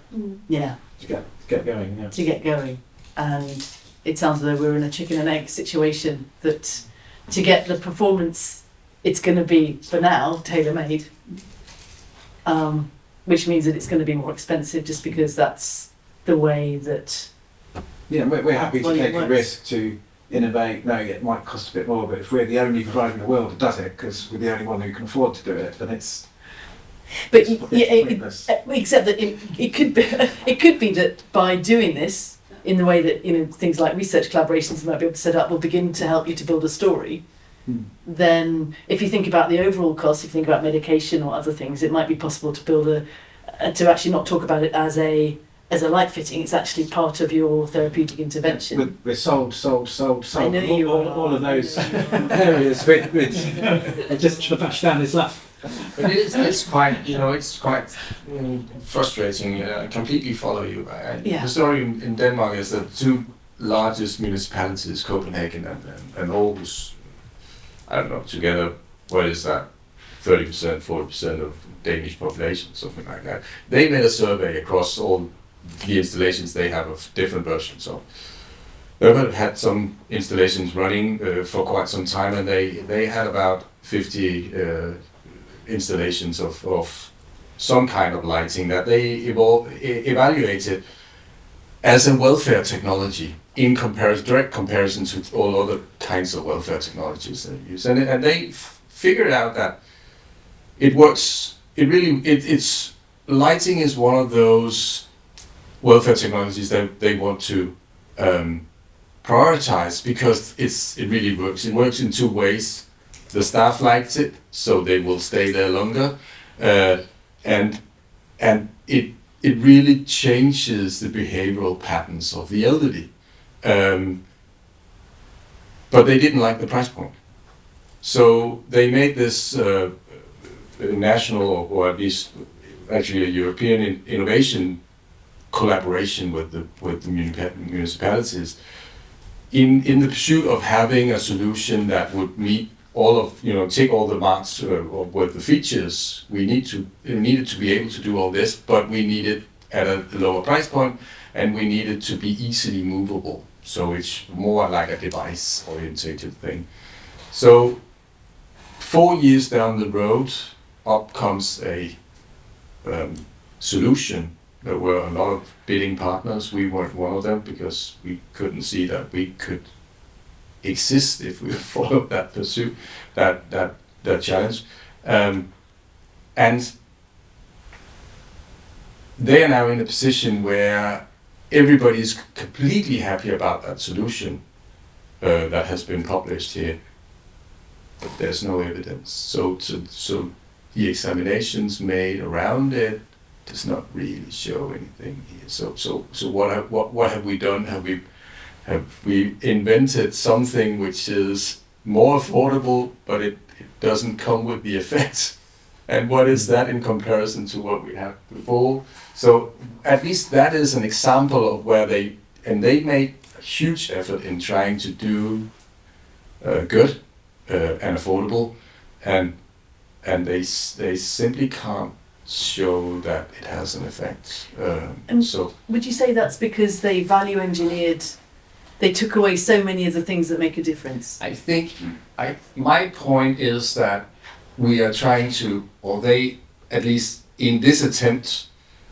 get going. Yeah. get going. And it sounds as though we're in a chicken and egg situation, that to get the performance, it's going to be, for now, tailor-made, which means that it's going to be more expensive just because that's the way that... Yeah, we're happy to take a risk to innovate, knowing it might cost a bit more, but if we're the only provider in the world that does it, because we're the only one who can afford to do it, then it's... But except that it could be that by doing this in the way that things like research collaborations you might be able to set up will begin to help you to build a story. Then, if you think about the overall cost, if you think about medication or other things, it might be possible to build to actually not talk about it as a light fitting. It's actually part of your therapeutic intervention. We're sold. I know you all of those areas which just smash down his lap. But it's quite, it's quite frustrating. I completely follow you. The story in Denmark is that two largest municipalities, Copenhagen and Aarhus, I don't know, together, what is that, 30%, 40% of Danish population, something like that. They made a survey across all the installations they have of different versions of. They've had some installations running for quite some time, and they had about 50 installations of some kind of lighting that they evaluated as a welfare technology in direct comparison to all other kinds of welfare technologies they use. And they figured out that it works. It's lighting is one of those welfare technologies that they want to prioritize because it really works. It works in two ways. The staff likes it, so they will stay there longer, and it really changes the behavioral patterns of the elderly. But they didn't like the price point, so they made this national, or at least actually a European innovation collaboration with the municipalities in the pursuit of having a solution that would meet all of, take all the marks with the features. We needed to be able to do all this, but we need it at a lower price point, and we need it to be easily movable. So it's more like a device-oriented thing. So 4 years down the road, up comes a solution. There were a lot of bidding partners. We weren't one of them because we couldn't see that we could exist if we followed that pursuit, that challenge, and they are now in a position where everybody is completely happy about that solution that has been published here, but there's no evidence. So the examinations made around it does not really show anything here. So what have we done? Have we invented something which is more affordable, but it doesn't come with the effects? And what is that in comparison to what we had before? So at least that is an example of where they made a huge effort in trying to do good and affordable, and they simply can't show that it has an effect. So would you say that's because they value engineered? They took away so many of the things that make a difference. I think my point is that we are trying to, or they, at least in this attempt,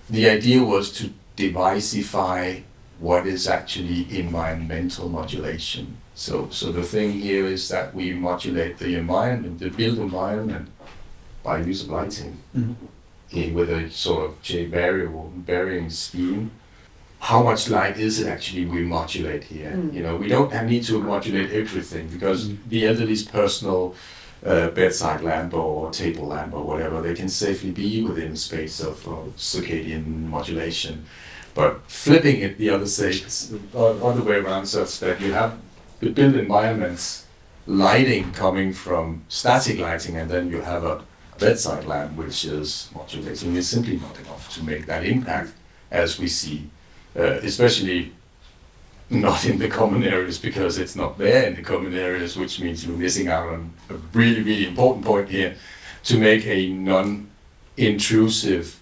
the idea was to deviceify what is actually environmental modulation. So the thing here is that we modulate the environment, the built environment, by use of lighting, with a sort of varying scheme. How much light is it actually we modulate here? We don't need to modulate everything because the elderly's personal bedside lamp or table lamp or whatever. They can safely be within space of circadian modulation. But flipping it the other way around, such that you have the built environments lighting coming from static lighting, and then you have a bedside lamp which is modulating, is simply not enough to make that impact as we see, especially not in the common areas, because it's not there in the common areas, which means you're missing out on a really, really important point here, to make a non-intrusive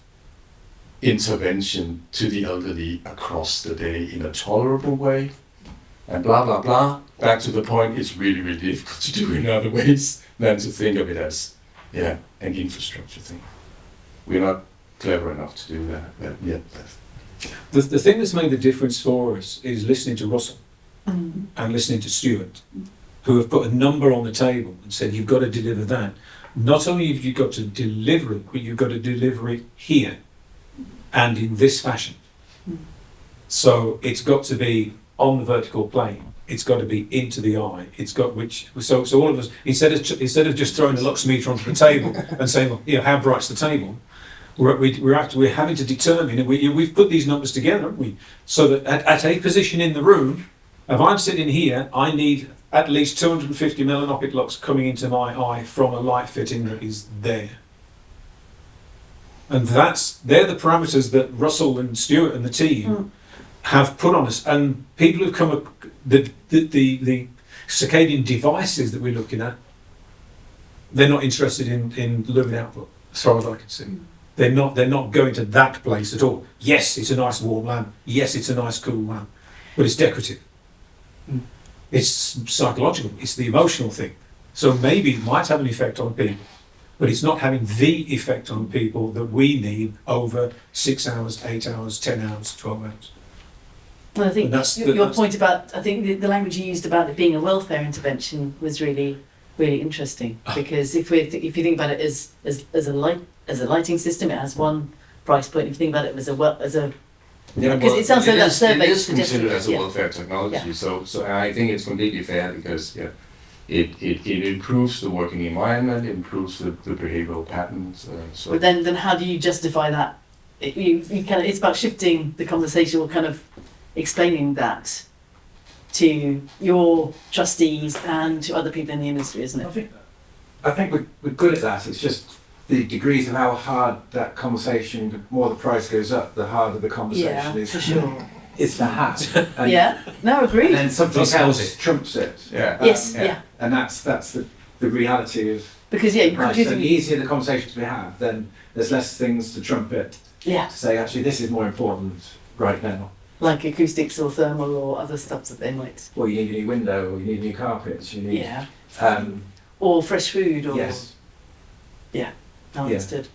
intervention to the elderly across the day in a tolerable way, and blah, blah, blah. Back to the point, it's really, really difficult to do in other ways than to think of it as, an infrastructure thing. We're not clever enough to do that yet. The thing that's made the difference for us is listening to Russell and listening to Stuart, who have put a number on the table and said, you've got to deliver that. Not only have you got to deliver it, but you've got to deliver it here and in this fashion. So it's got to be on the vertical plane. It's got to be into the eye. It's got so all of us, instead of just throwing the lux meter onto the table and saying, well, how bright's the table? We're having to determine, and we've put these numbers together, haven't we? So that at a position in the room, if I'm sitting here, I need at least 250 melanopic lux coming into my eye from a light fitting that is there. And they're the parameters that Russell and Stuart and the team have put on us. And people who've come up, the circadian devices that we're looking at, they're not interested in lumen output, as far as I can see. They're not going to that place at all. Yes, it's a nice warm lamp. Yes, it's a nice cool lamp, but it's decorative. It's psychological. It's the emotional thing. So maybe it might have an effect on people, but it's not having the effect on people that we need over 6 hours, 8 hours, 10 hours, 12 hours. Well, I think your point about, I think the language you used about it being a welfare intervention was really, really interesting, because if you think about it as a lighting system, it has one price point. If you think about it because it sounds like that survey it is considered as a welfare technology. So I think it's completely fair, because it improves the working environment, it improves the behavioral patterns. But then how do you justify that? It's about shifting the conversation, or kind of explaining that to your trustees and to other people in the industry, isn't it? I think we're good at that. It's just the degrees of how hard that conversation, the more the price goes up, the harder the conversation is. For sure. It's the hat. Agreed. And then something else trumps it. And that's the reality of. Because so the easier the conversations we have, then there's less things to trump it. Yeah. To say, actually, this is more important right now. Like acoustics or thermal or other stuff that they might. Well, you need a new window, or you need new carpets. You need. Or fresh food. Or yes. Yeah. Understood.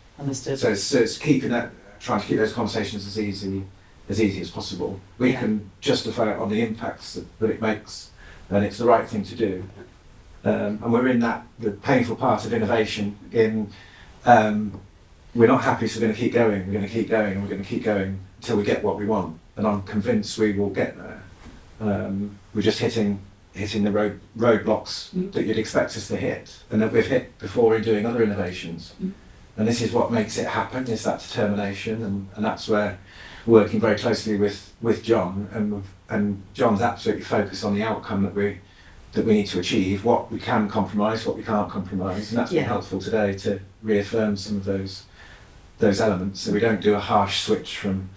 So it's trying to keep those conversations as easy as possible. We can justify it on the impacts that it makes, and it's the right thing to do. And we're in the painful part of innovation. We're not happy, so we're going to keep going. We're going to keep going, and we're going to keep going until we get what we want. And I'm convinced we will get there. We're just hitting the roadblocks that you'd expect us to hit, and that we've hit before in doing other innovations. And this is what makes it happen, is that determination, and that's where we're working very closely with John, and John's absolutely focused on the outcome that we need to achieve, what we can compromise, what we can't compromise, and that's been helpful today to reaffirm some of those elements, so we don't do a harsh switch from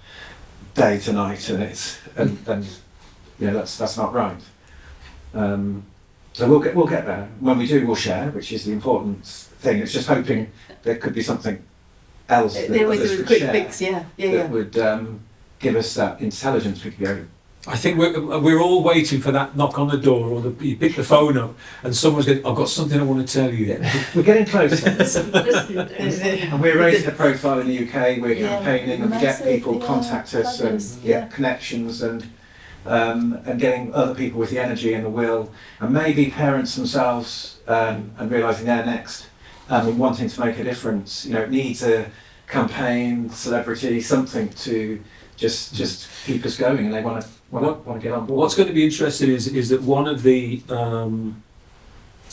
day to night, and that's not right. So we'll get there. When we do, we'll share, which is the important thing. It's just hoping there could be something else that others could share that would give us that intelligence we could go. I think we're all waiting for that knock on the door, or you pick the phone up and someone's going, I've got something I want to tell you. We're getting closer. And we're raising the profile in the UK, we're campaigning, and we get people contact us and get connections, and getting other people with the energy and the will, and maybe parents themselves and realising they're next, and wanting to make a difference. It needs a campaign, celebrity, something to just keep us going, and they want to get on board. What's going to be interesting is that one of the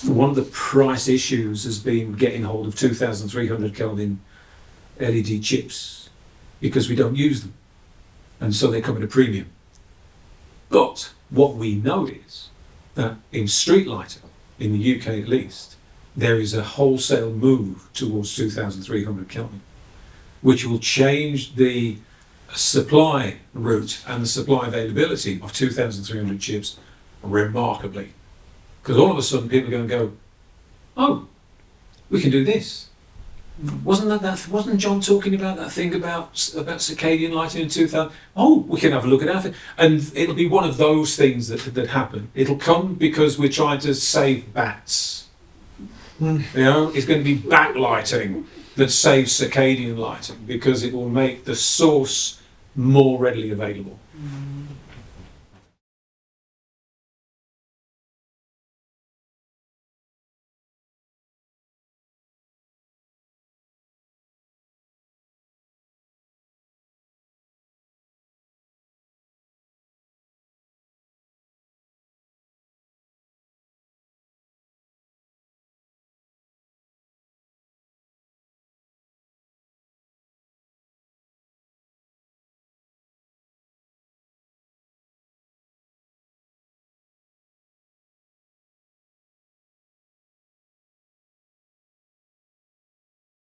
one of the price issues has been getting hold of 2,300 Kelvin LED chips because we don't use them, and so they come at a premium. But what we know is that in street lighting, in the UK at least, there is a wholesale move towards 2,300 Kelvin, which will change the supply route and the supply availability of 2,300 chips remarkably. Because all of a sudden people are going to go, oh, we can do this. Wasn't John talking about that thing about circadian lighting in 2000? Oh, we can have a look at that. And it'll be one of those things that happen. It'll come because we're trying to save bats. You know, it's going to be backlighting that saves circadian lighting because it will make the source more readily available.